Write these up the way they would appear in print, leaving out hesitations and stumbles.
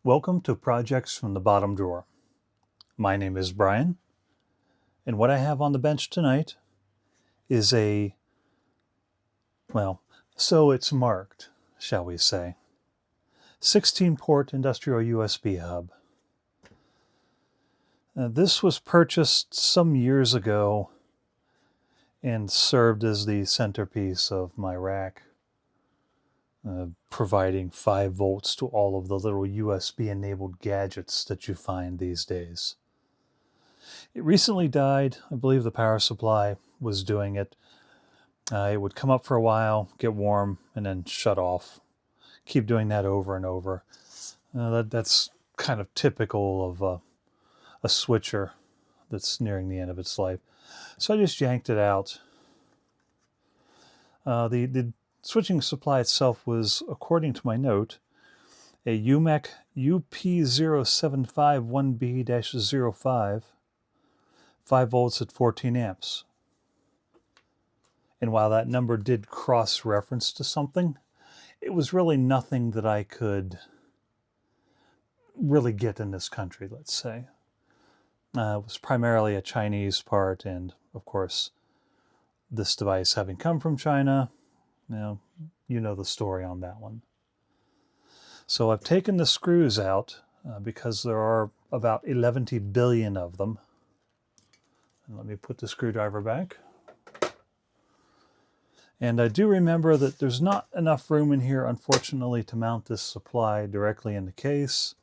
Welcome to Projects from the Bottom Drawer. My name is Brian, and what I have on the bench tonight is so it's marked, shall we say, 16-port industrial USB hub. This was purchased some years ago and served as the centerpiece of my rack, providing 5 volts to all of the little USB-enabled gadgets that you find these days. It recently died. I believe the power supply was doing it. It would come up for a while, get warm, and then shut off. Keep doing that over and over. That's kind of typical of a switcher that's nearing the end of its life. So I just yanked it out. The switching supply itself was, according to my note, a UMEC UP0751B-05, 5 volts at 14 amps. And while that number did cross-reference to something, it was really nothing that I could really get in this country, let's say. It was primarily a Chinese part, and of course, this device having come from China, you know the story on that one. So I've taken the screws out because there are about 11 billion of them. And let me put the screwdriver back. And I do remember that there's not enough room in here, unfortunately, to mount this supply directly in the case.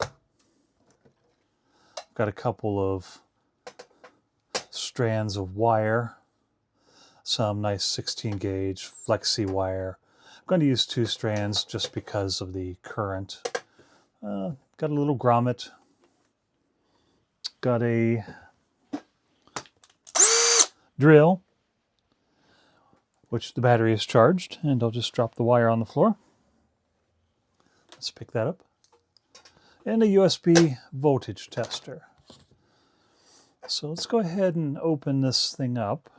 I've got a couple of strands of wire, some nice 16 gauge flexi wire. I'm going to use 2 strands just because of the current. Got a little grommet. Got a drill, which the battery is charged, and I'll just drop the wire on the floor. Let's pick that up. And a USB voltage tester. So let's go ahead and open this thing up.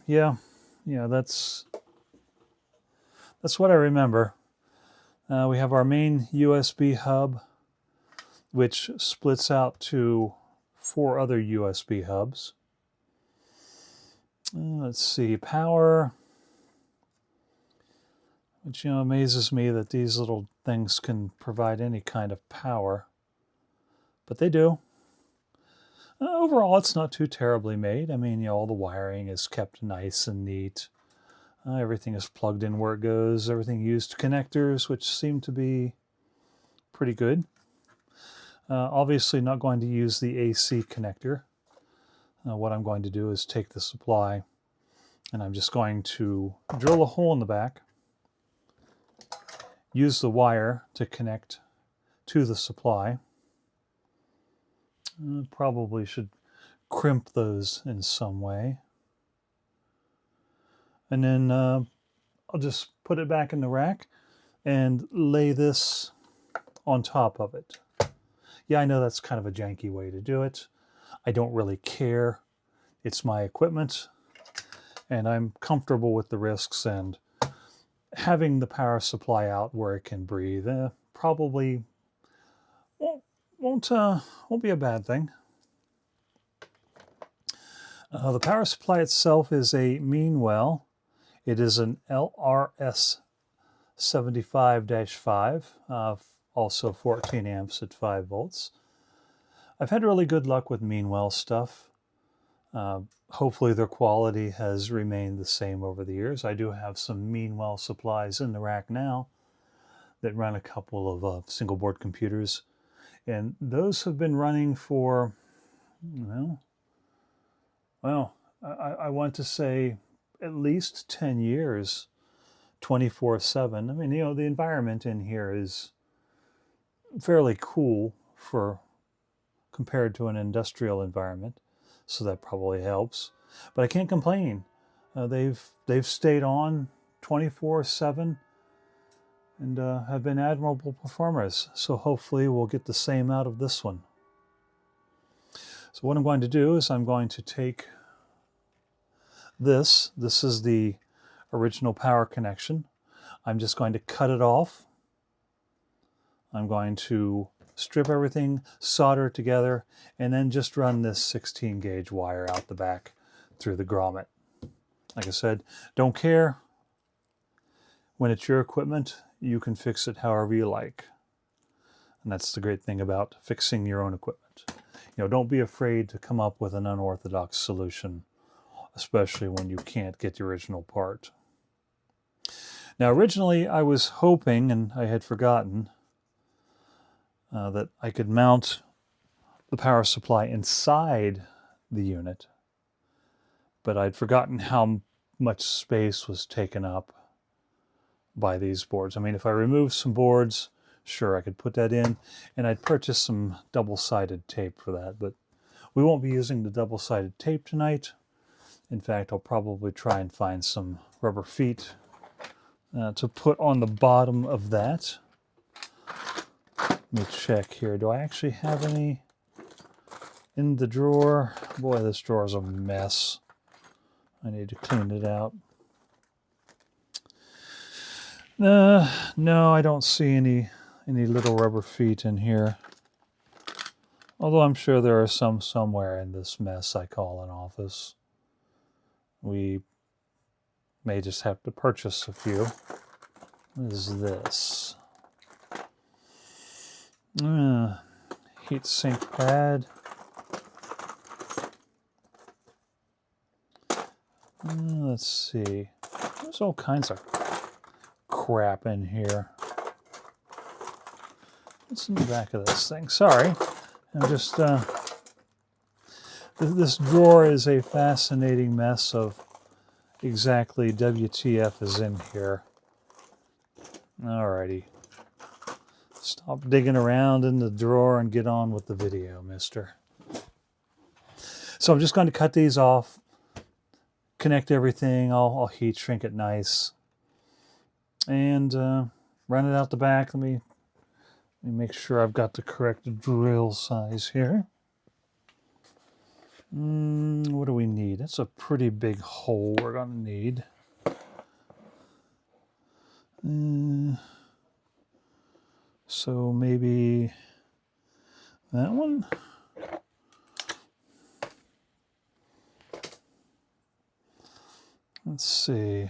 Yeah, that's what I remember. We have our main USB hub, which splits out to 4 other USB hubs. Let's see, power, which amazes me that these little things can provide any kind of power, but they do. Overall, it's not too terribly made. I mean, all the wiring is kept nice and neat. Everything is plugged in where it goes. Everything used connectors, which seem to be pretty good. Obviously not going to use the AC connector. What I'm going to do is take the supply, and I'm just going to drill a hole in the back, use the wire to connect to the supply. Probably should crimp those in some way. And then I'll just put it back in the rack and lay this on top of it. Yeah, I know that's kind of a janky way to do it. I don't really care. It's my equipment, and I'm comfortable with the risks, and having the power supply out where it can breathe probably won't be a bad thing. The power supply itself is a Meanwell. It is an LRS75-5, also 14 amps at 5 volts. I've had really good luck with Meanwell stuff. Hopefully their quality has remained the same over the years. I do have some Meanwell supplies in the rack now that run a couple of single board computers. And those have been running for, I want to say at least 10 years, 24/7. I mean, the environment in here is fairly cool compared to an industrial environment, so that probably helps. But I can't complain. They've stayed on 24/7. And have been admirable performers. So hopefully we'll get the same out of this one. So what I'm going to do is I'm going to take this. This is the original power connection. I'm just going to cut it off. I'm going to strip everything, solder it together, and then just run this 16 gauge wire out the back through the grommet. Like I said, don't care. When it's your equipment, you can fix it however you like. And that's the great thing about fixing your own equipment. You know, don't be afraid to come up with an unorthodox solution, especially when you can't get the original part. Now, originally I was hoping, and I had forgotten, that I could mount the power supply inside the unit, but I'd forgotten how much space was taken up by these boards. I mean, if I remove some boards, sure, I could put that in, and I'd purchase some double-sided tape for that, but we won't be using the double-sided tape tonight. In fact, I'll probably try and find some rubber feet to put on the bottom of that. Let me check here. Do I actually have any in the drawer? Boy, this drawer is a mess. I need to clean it out. No, I don't see any little rubber feet in here. Although I'm sure there are some somewhere in this mess I call an office. We may just have to purchase a few. What is this? Heat sink pad. Let's see. There's all kinds of crap in here. What's in the back of this thing? Sorry. I'm just... this drawer is a fascinating mess of exactly WTF is in here. Alrighty. Stop digging around in the drawer and get on with the video, mister. So I'm just going to cut these off, connect everything, I'll heat shrink it nice, and run it out the back. Let me make sure I've got the correct drill size here. What do we need? That's a pretty big hole we're going to need. So maybe that one? Let's see.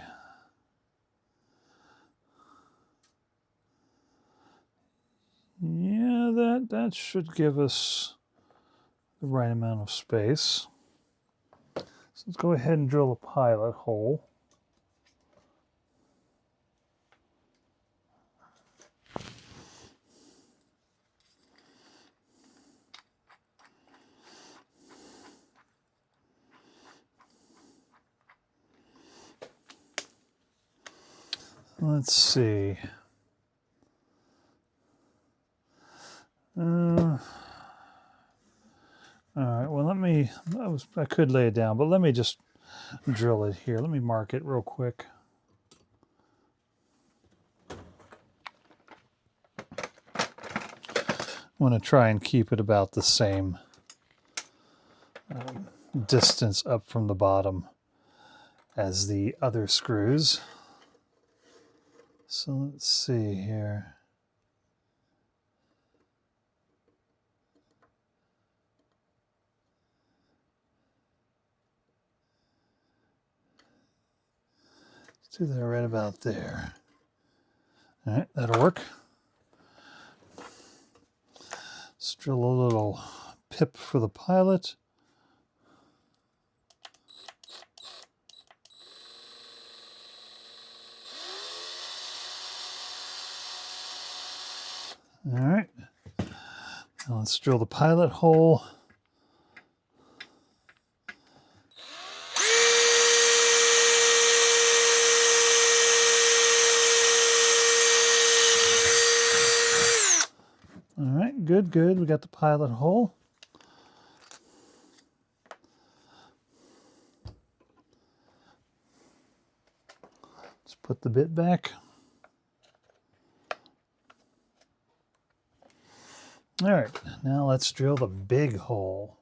Yeah, that should give us the right amount of space. So let's go ahead and drill a pilot hole. Let's see. All right, well, I could lay it down, but let me just drill it here. Let me mark it real quick. I want to try and keep it about the same distance up from the bottom as the other screws. So let's see here. Let's do that right about there. All right, that'll work. Let's drill a little pip for the pilot. All right, now let's drill the pilot hole. All right, good. We got the pilot hole. Let's put the bit back. All right, now let's drill the big hole.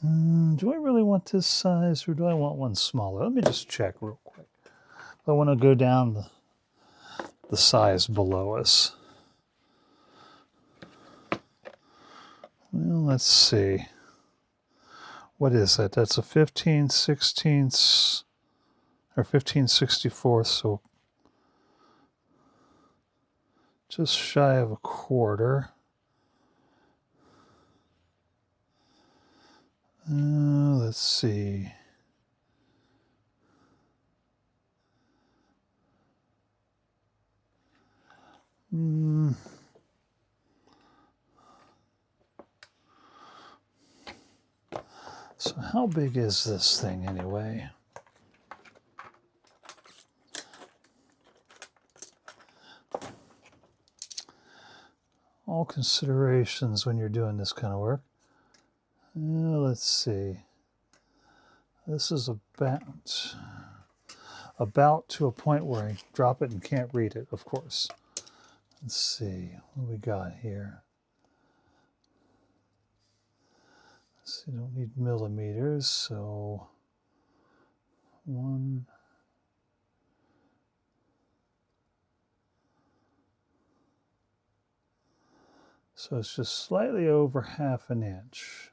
Do I really want this size or do I want one smaller? Let me just check real quick. I want to go down the size below us. Well, let's see. What is that? That's a 15/16 or 15/64, so just shy of a quarter. Let's see. So how big is this thing anyway? All considerations when you're doing this kind of work. Let's see. This is about to a point where I drop it and can't read it, of course. Let's see what we got here. Let's see, don't need millimeters, so 1. So it's just slightly over 1/2 inch.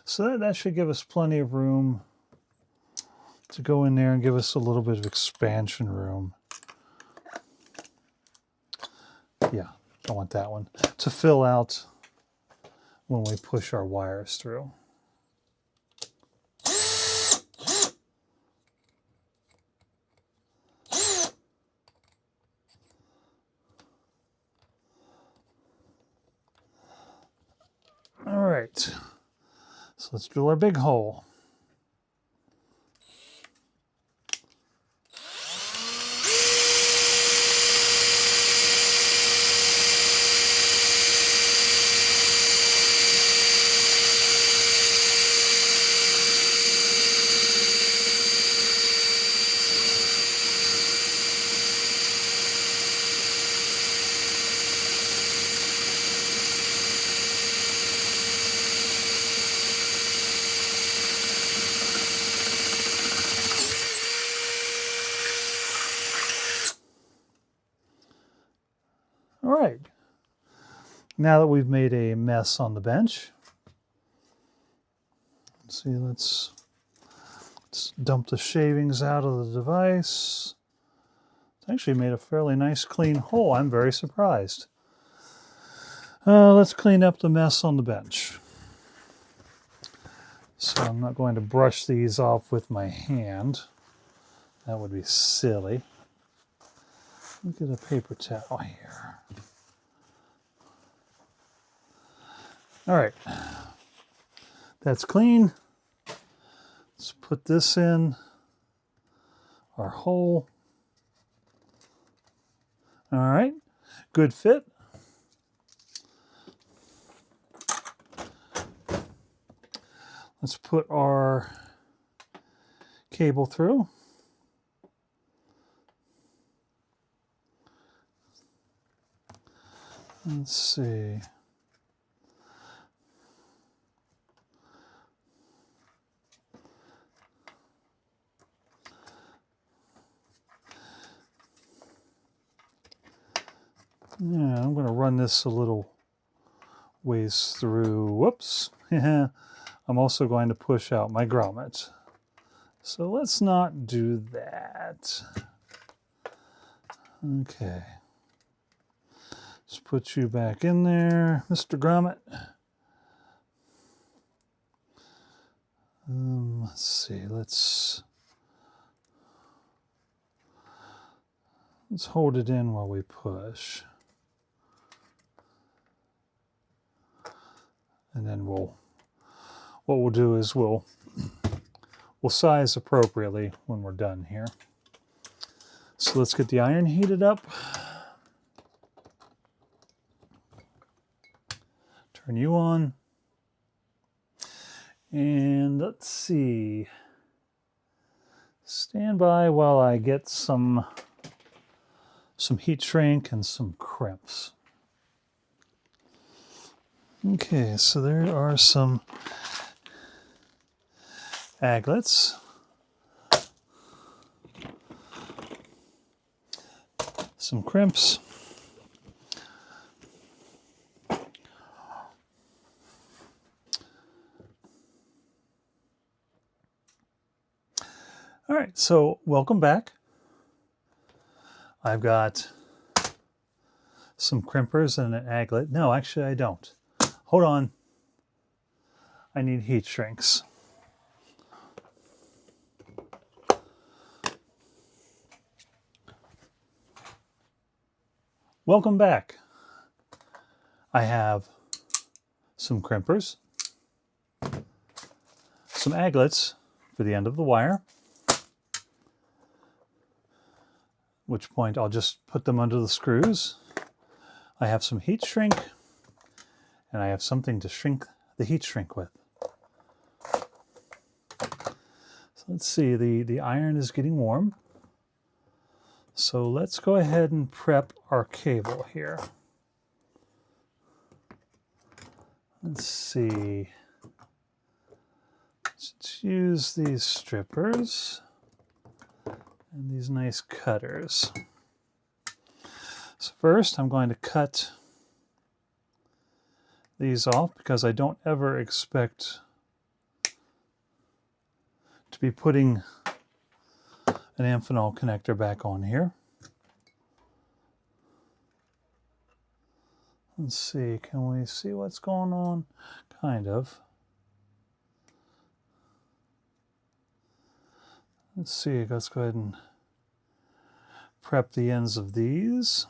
So that should give us plenty of room to go in there and give us a little bit of expansion room. Yeah, I want that one to fill out when we push our wires through. All right, so let's drill our big hole. All right, now that we've made a mess on the bench, let's dump the shavings out of the device. It's actually made a fairly nice clean hole. I'm very surprised. Let's clean up the mess on the bench. So I'm not going to brush these off with my hand. That would be silly. Look at a paper towel here. All right, that's clean. Let's put this in our hole. All right, good fit. Let's put our cable through. Let's see. Yeah, I'm going to run this a little ways through. Whoops. I'm also going to push out my grommet. So let's not do that. Okay. Let's put you back in there, Mr. Grommet. Let's see. Let's hold it in while we push. And then what we'll do is we'll size appropriately when we're done here. So let's get the iron heated up. Turn you on. And let's see. Stand by while I get some heat shrink and some crimps. Okay, so there are some aglets. some crimps. All right, so welcome back. I've got some crimpers and an aglet. No, actually I don't. Hold on. I need heat shrinks. Welcome back. I have some crimpers, some aglets for the end of the wire, which point I'll just put them under the screws. I have some heat shrink, and I have something to shrink the heat shrink with. So let's see, the iron is getting warm. So let's go ahead and prep our cable here. Let's see. Let's use these strippers and these nice cutters. So first I'm going to cut these off because I don't ever expect to be putting an Amphenol connector back on here. Let's see, can we see what's going on? Kind of. Let's see, let's go ahead and prep the ends of these.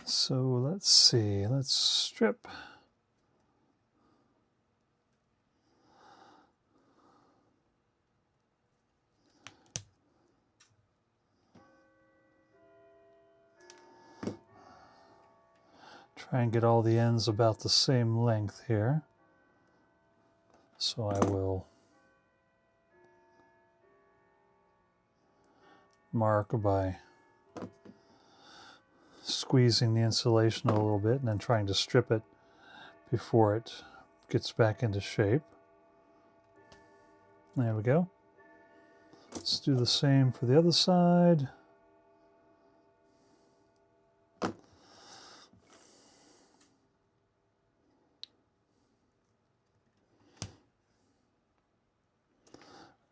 So let's see, let's strip. Try and get all the ends about the same length here. So I will mark by squeezing the insulation a little bit and then trying to strip it before it gets back into shape. There we go. Let's do the same for the other side. All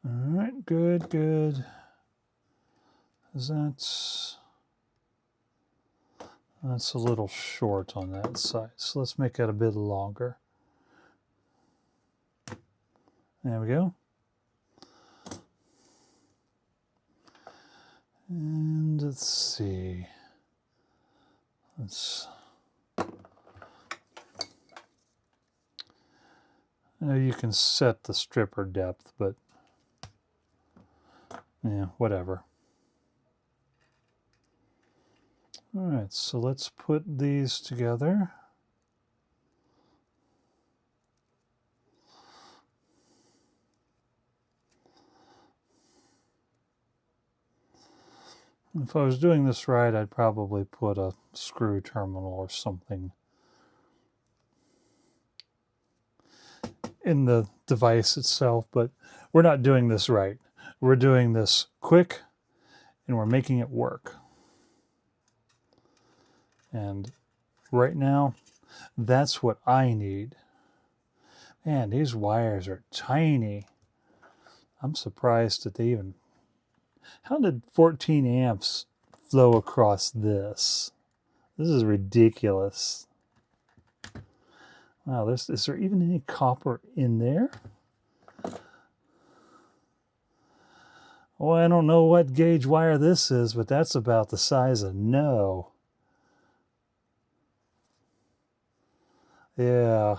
right, good, good. That's a little short on that side, so let's make that a bit longer. There we go. And let's see. I know you can set the stripper depth, but yeah, whatever. All right, so let's put these together. If I was doing this right, I'd probably put a screw terminal or something in the device itself, but we're not doing this right. We're doing this quick, and we're making it work. And right now, that's what I need. Man, these wires are tiny. I'm surprised that they even... How did 14 amps flow across this? This is ridiculous. Wow, is there even any copper in there? Oh, I don't know what gauge wire this is, but that's about the size of no. Yeah.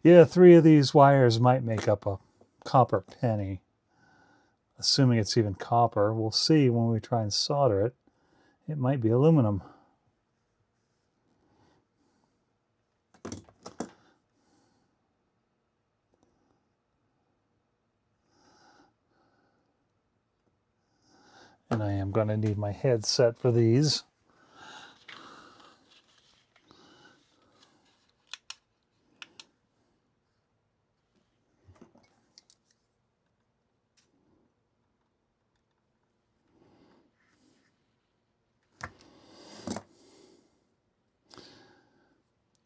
Yeah, 3 of these wires might make up a copper penny. Assuming it's even copper. We'll see when we try and solder it. It might be aluminum. And I am going to need my headset for these.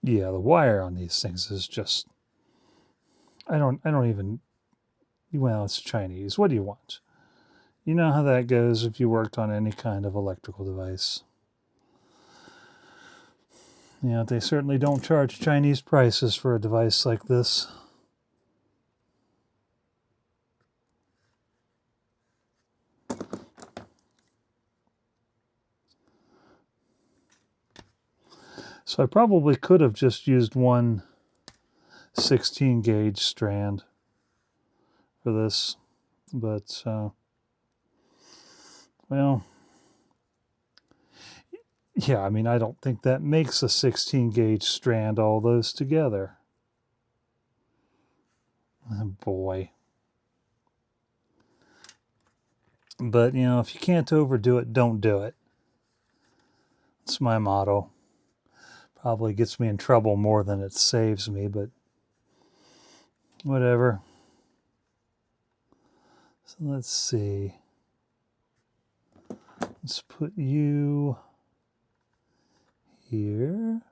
Yeah, the wire on these things is just, I don't even, well, it's Chinese. What do you want? You know how that goes if you worked on any kind of electrical device. Yeah, they certainly don't charge Chinese prices for a device like this. So I probably could have just used one 16 gauge strand for this, but well, yeah, I mean, I don't think that makes a 16 gauge strand, all those together. Oh boy. But, you know, if you can't overdo it, don't do it. It's my motto. Probably gets me in trouble more than it saves me, but whatever. So let's see. Let's put you here.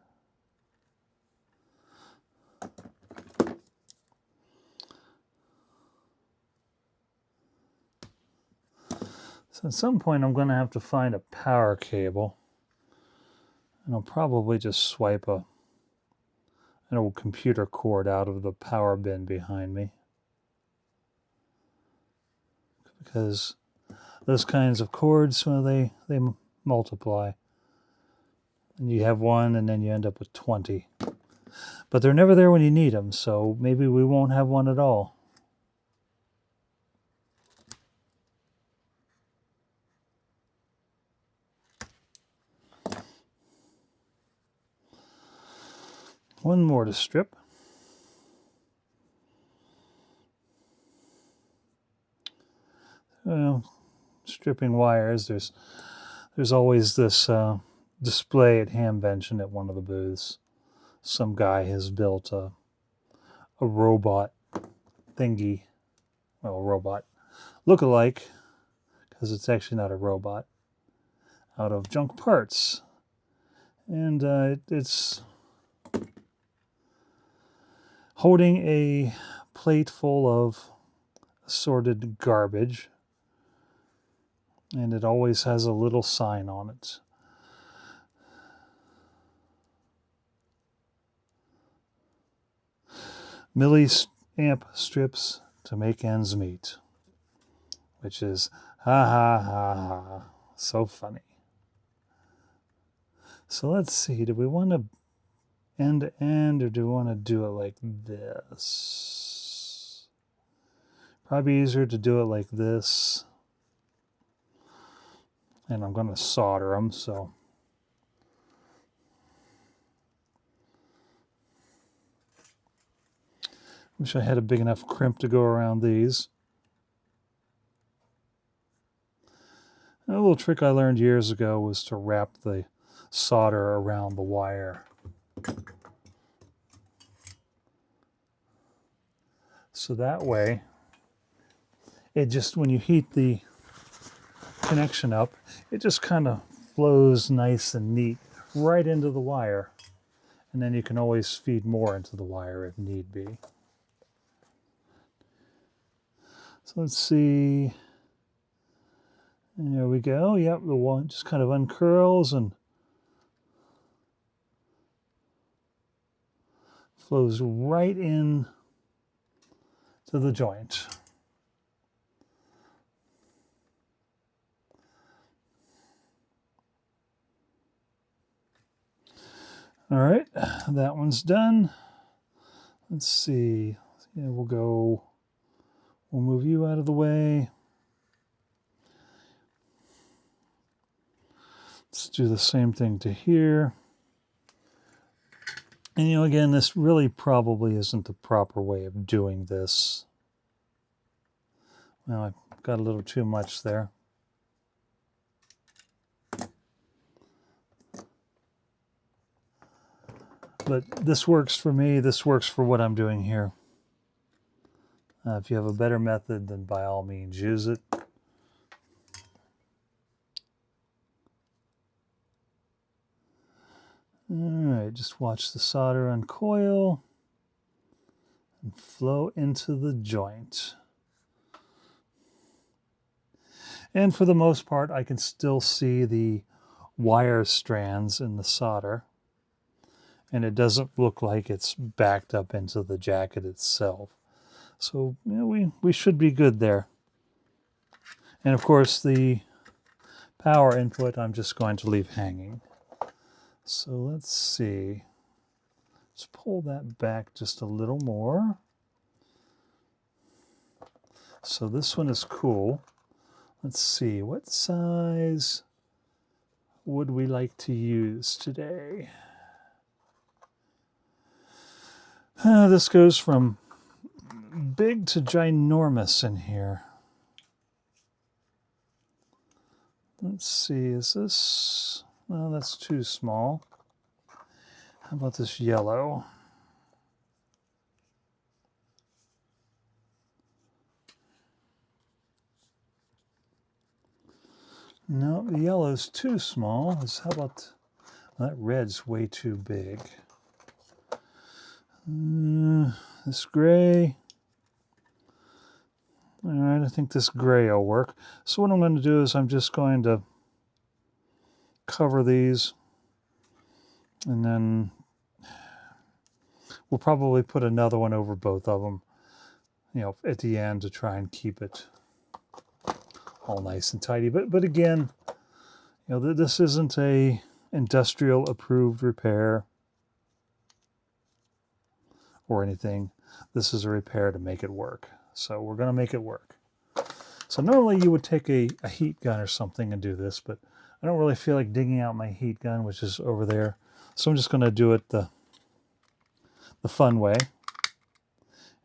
So at some point I'm going to have to find a power cable. And I'll probably just swipe an old computer cord out of the power bin behind me. Because those kinds of cords, well, they multiply. And you have one and then you end up with 20. But they're never there when you need them, so maybe we won't have one at all. One more to strip. Well, stripping wires, there's always this display at Hamvention at one of the booths. Some guy has built a robot thingy, well, a robot look-alike, because it's actually not a robot, out of junk parts. And it's holding a plate full of assorted garbage, and it always has a little sign on it. Milliamp strips to make ends meet, which is ha ha ha ha, so funny. So let's see, do we want to end to end, or do we want to do it like this? Probably easier to do it like this. And I'm going to solder them, so wish I had a big enough crimp to go around these. A little trick I learned years ago was to wrap the solder around the wire. So that way, it just, when you heat the connection up, it just kind of flows nice and neat right into the wire. And then you can always feed more into the wire if need be. So let's see. There we go. Yep, the one just kind of uncurls and flows right in to the joint. All right, that one's done. Let's see. Yeah, we'll move you out of the way. Let's do the same thing to here. And, you know, again, this really probably isn't the proper way of doing this. Well, I got a little too much there. but this works for me. This works for what I'm doing here. If you have a better method, then by all means use it. All right, just watch the solder uncoil and flow into the joint. And for the most part, I can still see the wire strands in the solder, and it doesn't look like it's backed up into the jacket itself. So we should be good there. And of course, the power input I'm just going to leave hanging. So let's see. Let's pull that back just a little more. So this one is cool. Let's see, what size would we like to use today? This goes from big to ginormous in here. Let's see, is this, well, that's too small. How about this yellow? No, the yellow's too small. How about, that red's way too big. This gray. All right, I think this gray will work. So what I'm going to do is I'm just going to cover these, and then we'll probably put another one over both of them, at the end to try and keep it all nice and tidy. But again, this isn't a industrial approved repair or anything. This is a repair to make it work. So we're going to make it work. So normally you would take a heat gun or something and do this, but I don't really feel like digging out my heat gun, which is over there. So I'm just going to do it the fun way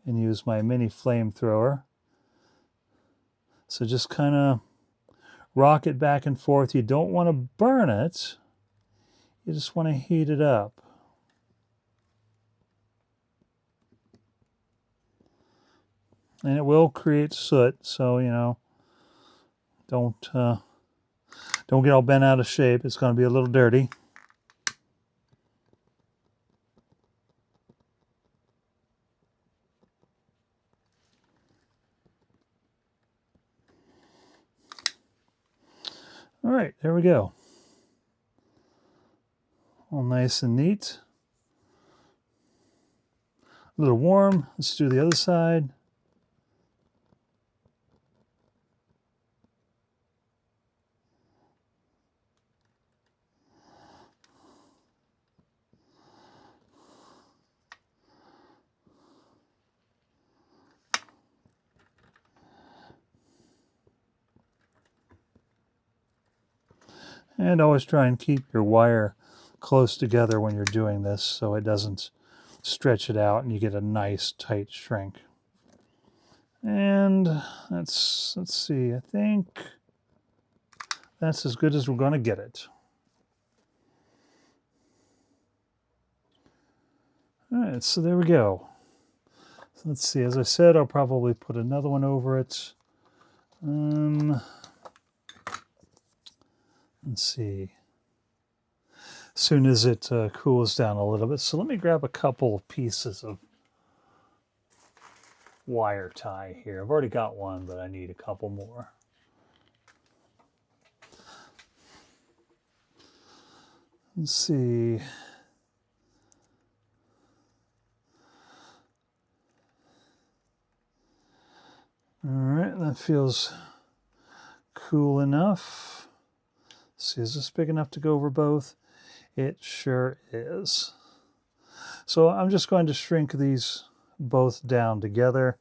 and use my mini flamethrower. So just kind of rock it back and forth. You don't want to burn it. You just want to heat it up. And it will create soot, so don't get all bent out of shape. It's going to be a little dirty. All right, there we go. All nice and neat. A little warm. Let's do the other side. And always try and keep your wire close together when you're doing this so it doesn't stretch it out and you get a nice tight shrink. And let's see, I think that's as good as we're going to get it. All right, so there we go. So let's see, as I said, I'll probably put another one over it. Let's see. As soon as it cools down a little bit. So let me grab a couple pieces of wire tie here. I've already got one, but I need a couple more. Let's see. All right, that feels cool enough. Let's see, is this big enough to go over both? It sure is. So I'm just going to shrink these both down together.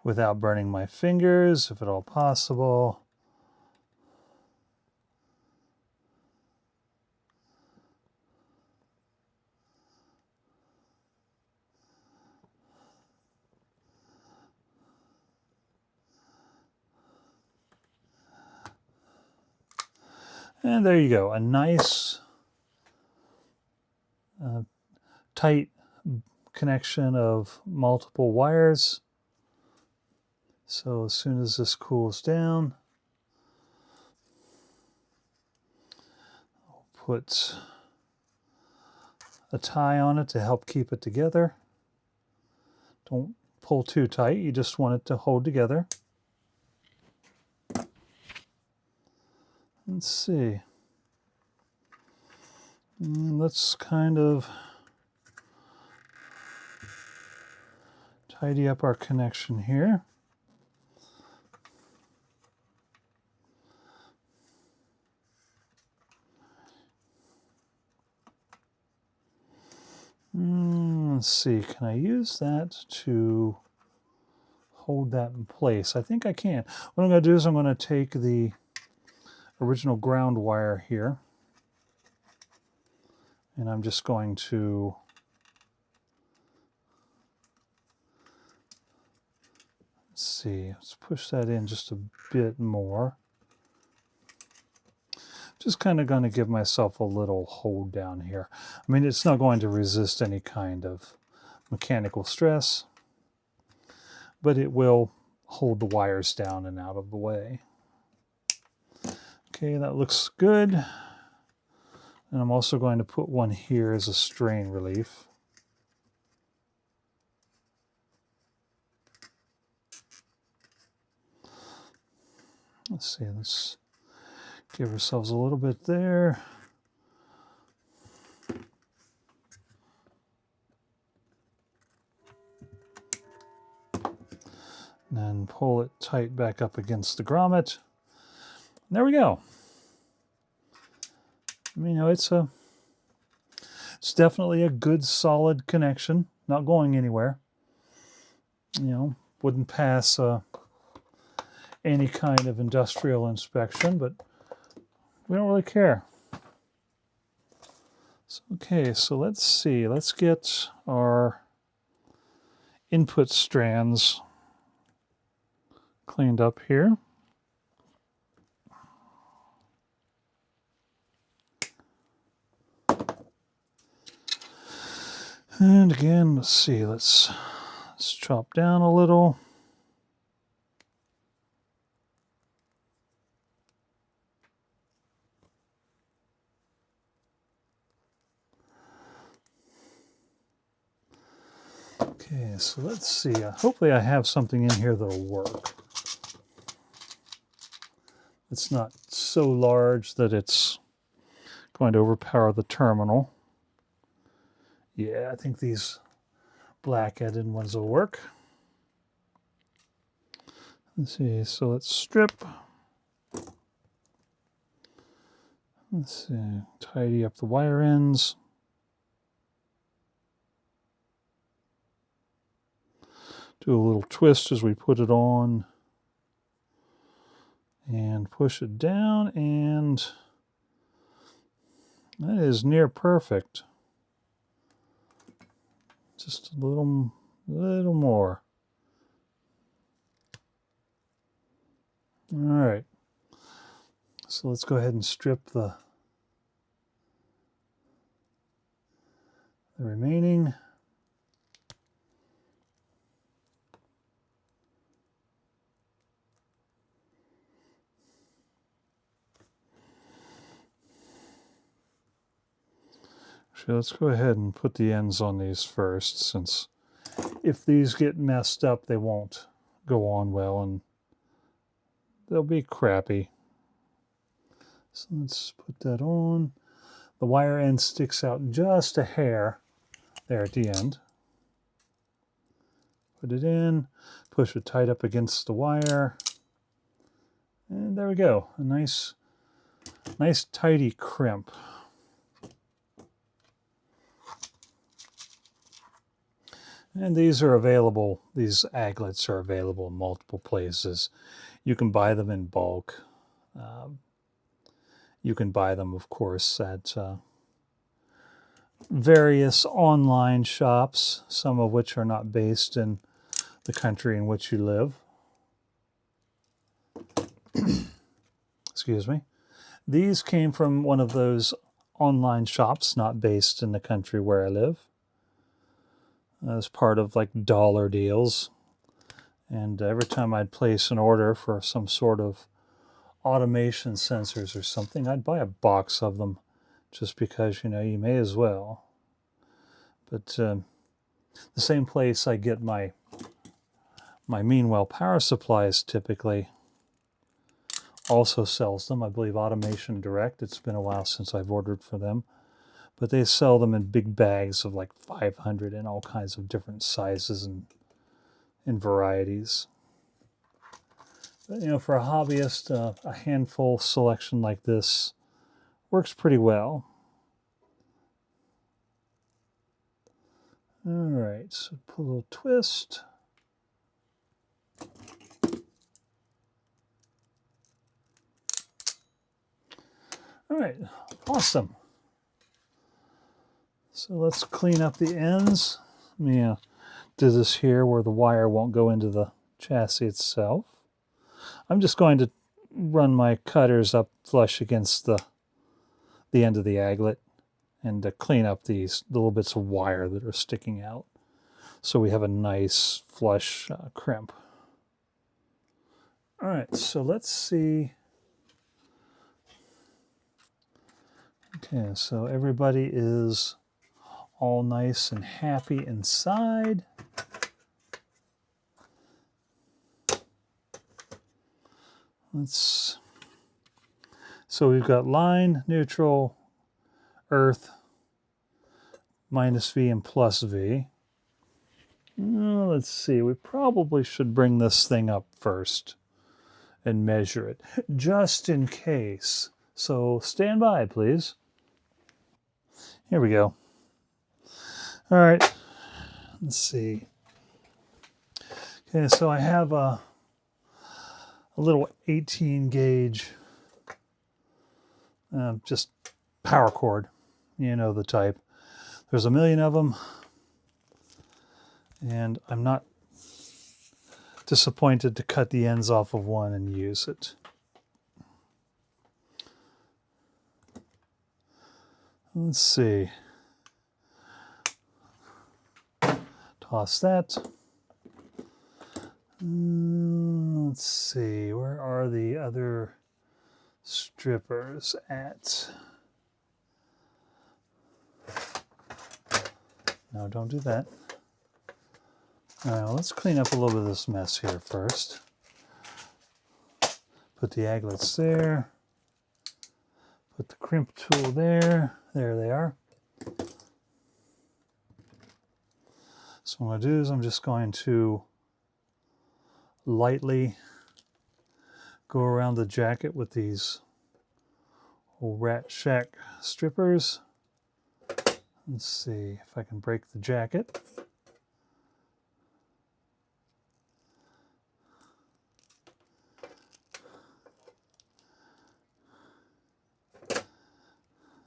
Without burning my fingers, if at all possible. And there you go, a nice tight connection of multiple wires. So as soon as this cools down, I'll put a tie on it to help keep it together. Don't pull too tight, you just want it to hold together. Let's see. Let's kind of tidy up our connection here. Let's see, can I use that to hold that in place? I think I can. What I'm going to do is I'm going to take the original ground wire here, and I'm just going to let's push that in just a bit more. Just kind of going to give myself a little hold down here. I mean, it's not going to resist any kind of mechanical stress, but it will hold the wires down and out of the way. Okay, that looks good. And I'm also going to put one here as a strain relief. Let's see, let's give ourselves a little bit there. And then pull it tight back up against the grommet. There we go. You know, it's definitely a good solid connection, not going anywhere. You know, wouldn't pass any kind of industrial inspection, but we don't really care. So, okay, so let's see. Let's get our input strands cleaned up here. And again, let's see. Let's chop down a little. Okay, so let's see. Hopefully I have something in here that'll work. It's not so large that it's going to overpower the terminal. Yeah, I think these black-headed ones will work. Let's see, so let's strip. Let's see, tidy up the wire ends. Do a little twist as we put it on. And push it down, and that is near perfect. Just a little more. All right. So let's go ahead and strip the remaining. Actually, let's go ahead and put the ends on these first, since if these get messed up, they won't go on well and they'll be crappy. So let's put that on. The wire end sticks out just a hair there at the end. Put it in, push it tight up against the wire, and there we go. A nice tidy crimp. And these are available, these aglets are available in multiple places. You can buy them in bulk. You can buy them, of course, at various online shops, some of which are not based in the country in which you live. Excuse me. These came from one of those online shops not based in the country where I live, as part of like dollar deals. And every time I'd place an order for some sort of automation sensors or something, I'd buy a box of them just because, you know, you may as well. But the same place I get my Meanwell power supplies typically also sells them. I believe Automation Direct. It's been a while since I've ordered for them. But they sell them in big bags of like 500 in all kinds of different sizes and varieties. But, you know, for a hobbyist, a handful selection like this works pretty well. All right, so put a little twist. All right, awesome. So let's clean up the ends. Let me do this here where the wire won't go into the chassis itself. I'm just going to run my cutters up flush against the end of the aglet and clean up these little bits of wire that are sticking out, so we have a nice flush crimp. All right, so let's see. Okay, so everybody is all nice and happy inside. So we've got line, neutral, earth, minus V and plus V. Let's see, we probably should bring this thing up first and measure it, just in case. So stand by, please. Here we go. All right, let's see. Okay, so I have a little 18 gauge, just power cord, you know the type. There's a million of them, and I'm not disappointed to cut the ends off of one and use it. Let's see. Toss that. Let's see, where are the other strippers at? No, don't do that. All right, well, let's clean up a little bit of this mess here first. Put the aglets there. Put the crimp tool there. There they are. So what I'm going to do is I'm just going to lightly go around the jacket with these old Rat Shack strippers. Let's see if I can break the jacket.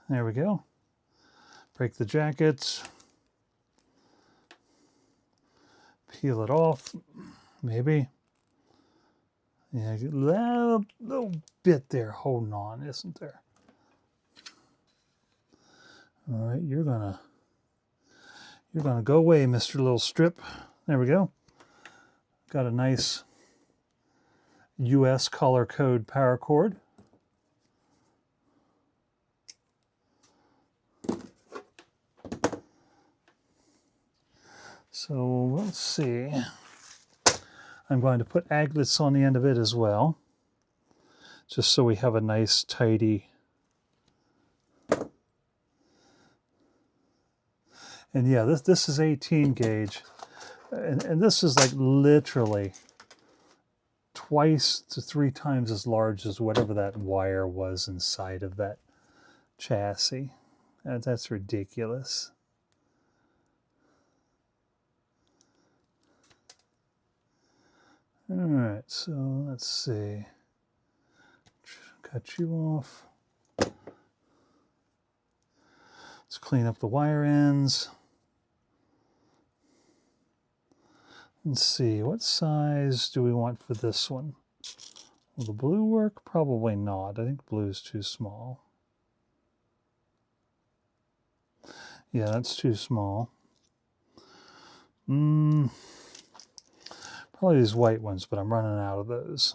There we go. Break the jacket. Peel it off, maybe. Yeah, a little bit there holding on, isn't there? All right, you're gonna go away, Mr. Little Strip. There we go. Got a nice US color code power cord. So let's see. I'm going to put aglets on the end of it as well, just so we have a nice tidy. And yeah, this is 18 gauge, and this is like literally twice to 3 times as large as whatever that wire was inside of that chassis. That's ridiculous. All right, so let's see. Cut you off. Let's clean up the wire ends. Let's see, what size do we want for this one? Will the blue work? Probably not. I think blue is too small. Yeah, that's too small. Probably these white ones, but I'm running out of those.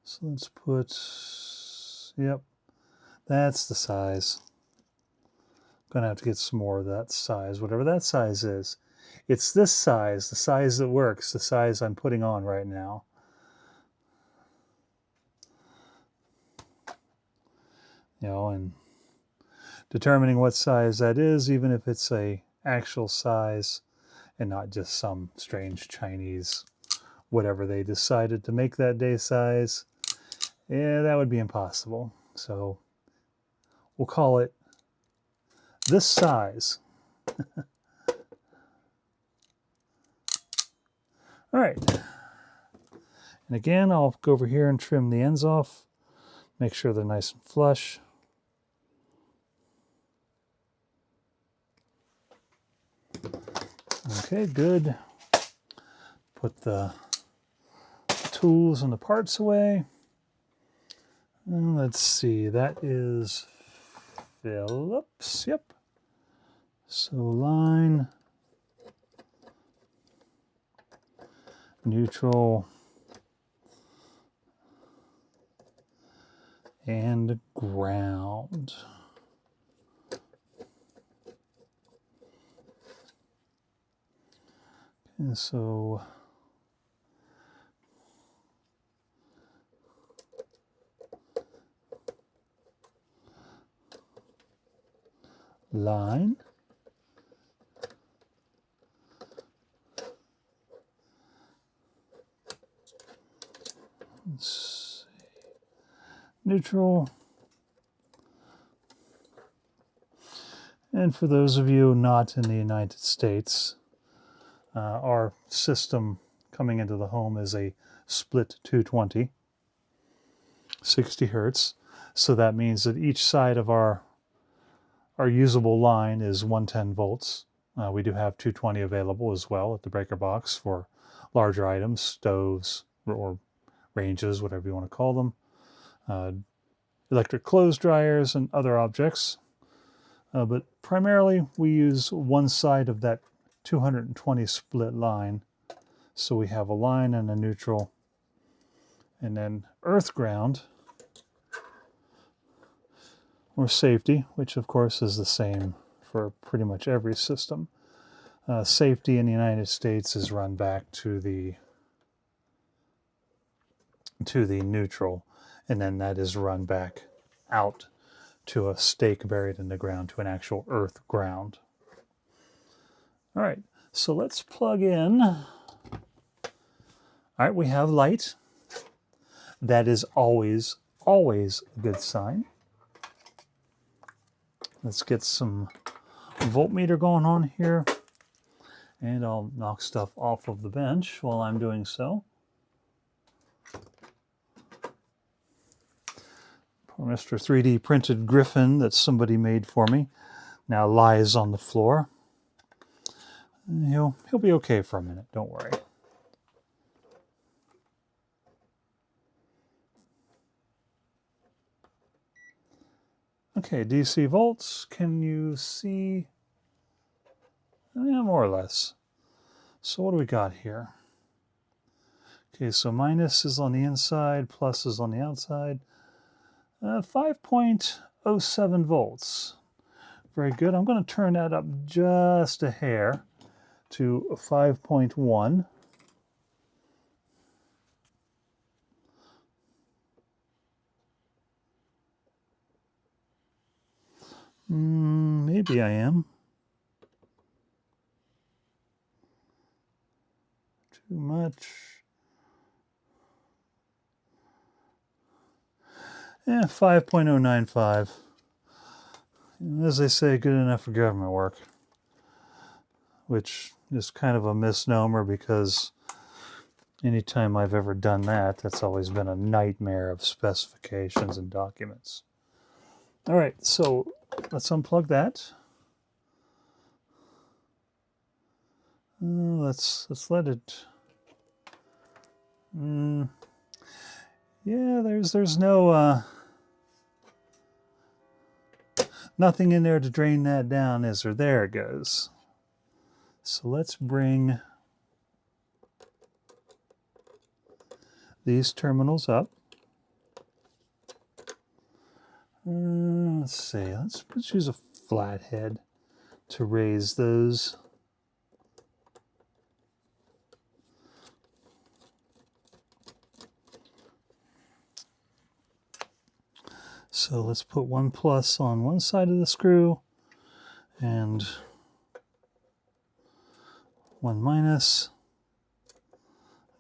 So let's put, yep, that's the size. Gonna have to get some more of that size, whatever that size is. It's this size, the size that works, the size I'm putting on right now. You know, and determining what size that is, even if it's a actual size and not just some strange Chinese whatever they decided to make that day size, yeah, that would be impossible. So we'll call it this size. All right. And again, I'll go over here and trim the ends off. Make sure they're nice and flush. Okay, good. Put the tools and the parts away. And let's see, that is Phillips. Yep. So line, neutral, and ground. And so line, let's see, neutral. And for those of you not in the United States, our system coming into the home is a split 220, 60 hertz. So that means that each side of our usable line is 110 volts. We do have 220 available as well at the breaker box for larger items, stoves or ranges, whatever you want to call them, electric clothes dryers and other objects. But primarily we use one side of that 220 split line. So we have a line and a neutral, and then earth ground or safety, which of course is the same for pretty much every system. Safety in the United States is run back to the neutral, and then that is run back out to a stake buried in the ground, to an actual earth ground. All right, so let's plug in. All right, we have light. That is always a good sign. Let's get some voltmeter going on here, and I'll knock stuff off of the bench while I'm doing so. Poor Mr. 3D printed Griffin that somebody made for me now lies on the floor. He'll be okay for a minute, don't worry. Okay, DC volts, can you see? Yeah, more or less. So what do we got here? Okay, so minus is on the inside, plus is on the outside. 5.07 volts. Very good. I'm going to turn that up just a hair to 5.1. Maybe I am. Too much. Yeah, 5.095. As they say, good enough for government work. Which is kind of a misnomer, because anytime I've ever done that, that's always been a nightmare of specifications and documents. All right, so let's unplug that. Let's let it Mm, yeah, there's no nothing in there to drain that down, is there? There it goes. So let's bring these terminals up. Let's see, let's use a flathead to raise those. So let's put 1 plus on one side of the screw and 1 minus.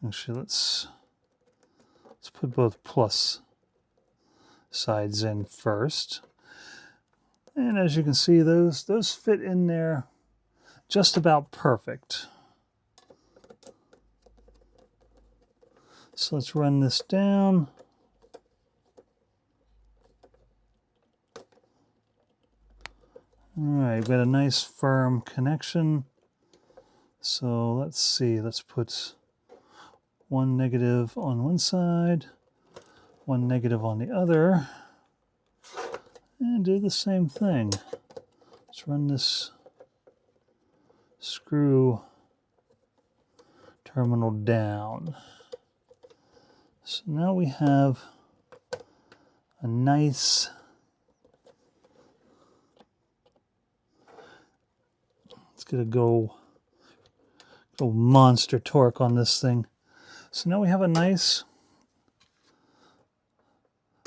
Actually, let's put both plus sides in first. And as you can see, those fit in there just about perfect. So let's run this down. All right, we've got a nice firm connection. So let's see, let's put 1 negative on one side, 1 negative on the other, and do the same thing. Let's run this screw terminal down. So now we have a nice let's get a go monster torque on this thing. So now we have a nice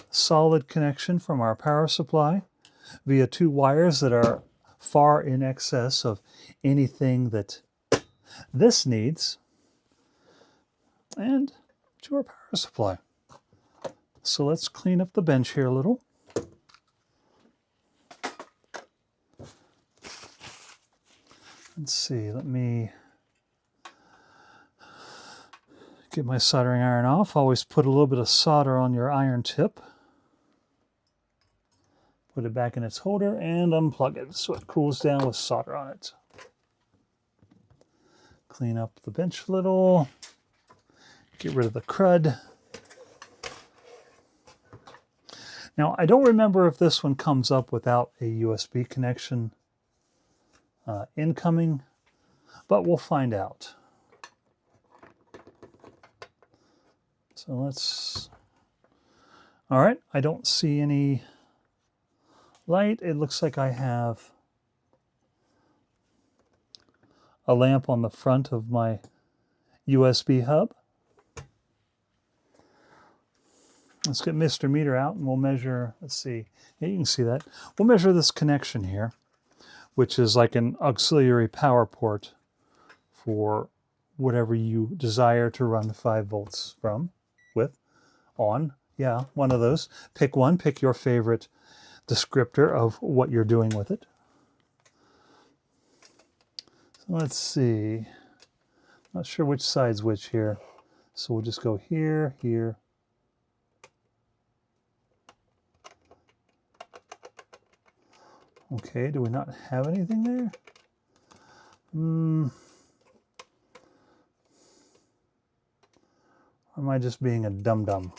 solid connection from our power supply via 2 wires that are far in excess of anything that this needs, and to our power supply. So let's clean up the bench here a little. Let's see, let me get my soldering iron off. Always put a little bit of solder on your iron tip. Put it back in its holder and unplug it so it cools down with solder on it. Clean up the bench a little. Get rid of the crud. Now, I don't remember if this one comes up without a USB connection incoming, but we'll find out. So let's, all right, I don't see any light. It looks like I have a lamp on the front of my USB hub. Let's get Mr. Meter out and we'll measure, let's see, yeah, you can see that. We'll measure this connection here, which is like an auxiliary power port for whatever you desire to run 5 volts from, with, on. Yeah, one of those. Pick one, pick your favorite descriptor of what you're doing with it. So let's see. Not sure which side's which here. So we'll just go here, here. Okay, do we not have anything there? Or am I just being a dum-dum?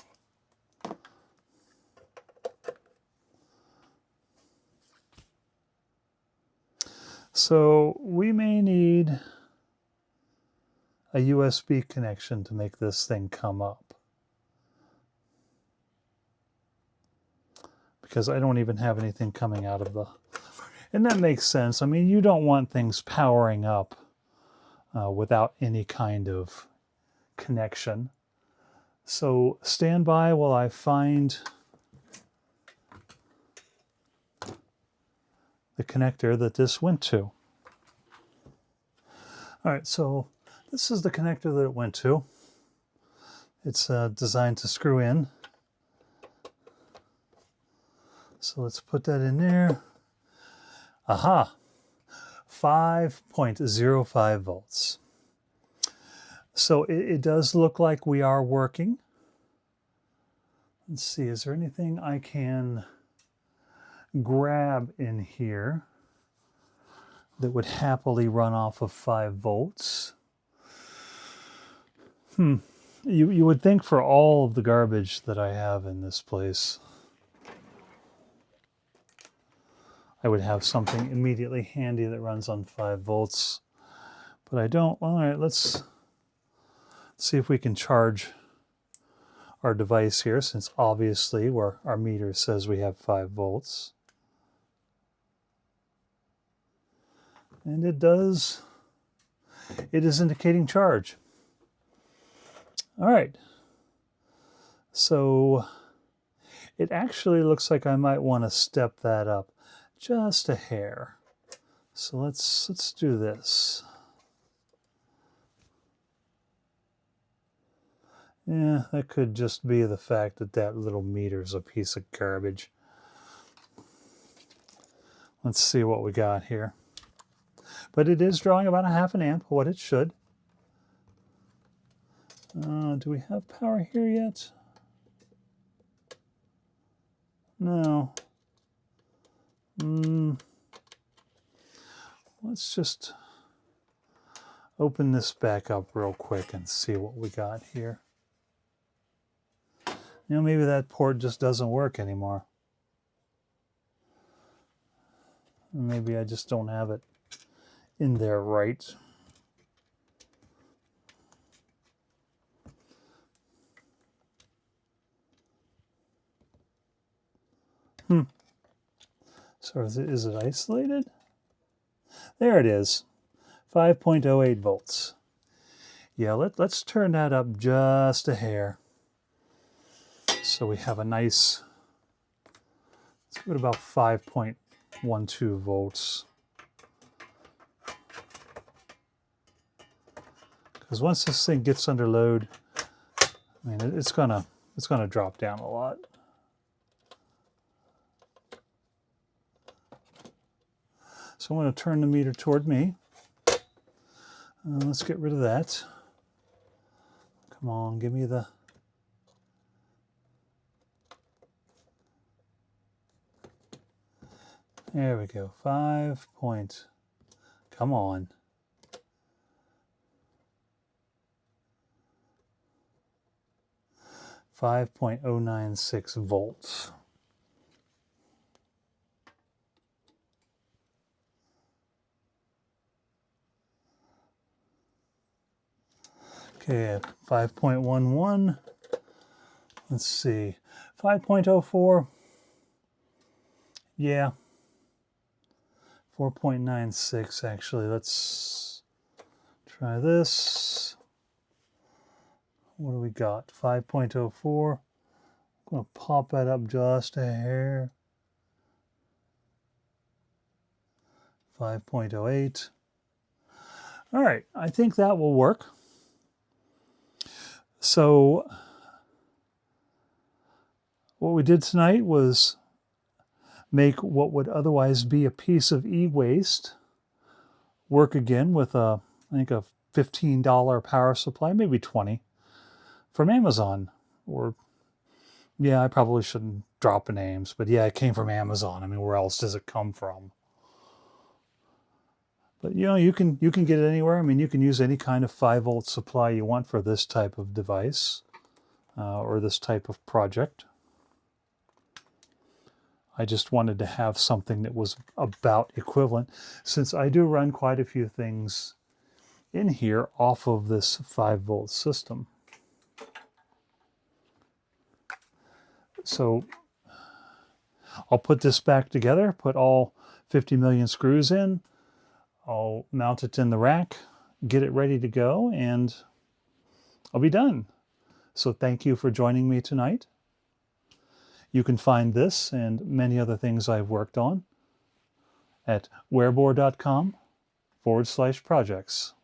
So we may need a USB connection to make this thing come up, because I don't even have anything coming out of the, and that makes sense. I mean, you don't want things powering up without any kind of connection. So stand by while I find the connector that this went to. All right, so this is the connector that it went to. It's designed to screw in. So let's put that in there. Aha, 5.05 volts. So it does look like we are working. Let's see, is there anything I can grab in here that would happily run off of 5 volts? You would think for all of the garbage that I have in this place, I would have something immediately handy that runs on 5 volts, but I don't. All right, let's see if we can charge our device here, since obviously where our meter says we have 5 volts. And it does. It is indicating charge. All right. So it actually looks like I might want to step that up just a hair. So let's do this. Yeah, that could just be the fact that that little meter's a piece of garbage. Let's see what we got here. But it is drawing about a half an amp, what it should. Do we have power here yet? No. Let's just open this back up real quick and see what we got here. You know, maybe that port just doesn't work anymore. Maybe I just don't have it in there right. So is it isolated? There it is, 5.08 volts. Yeah, let's turn that up just a hair. So we have a nice, let's give it about 5.12 volts. Because once this thing gets under load, I mean, it's gonna drop down a lot. So I'm going to turn the meter toward me. Let's get rid of that. Come on, give me the... There we go, 5 point... Come on. .096 volts. Okay, 5.11. Let's see, 5.04. Yeah, 4.96 actually. Let's try this. What do we got? 5.04. I'm going to pop that up just a hair. 5.08. All right, I think that will work. So what we did tonight was make what would otherwise be a piece of e-waste work again with I think a $15 power supply, maybe 20, from Amazon. Or, yeah, I probably shouldn't drop names, but yeah, it came from Amazon. I mean, where else does it come from? But you know, you can get it anywhere. I mean, you can use any kind of 5-volt supply you want for this type of device or this type of project. I just wanted to have something that was about equivalent, since I do run quite a few things in here off of this 5-volt system. So I'll put this back together, put all 50 million screws in. I'll mount it in the rack, get it ready to go, and I'll be done. So thank you for joining me tonight. You can find this and many other things I've worked on at wearborr.com/projects.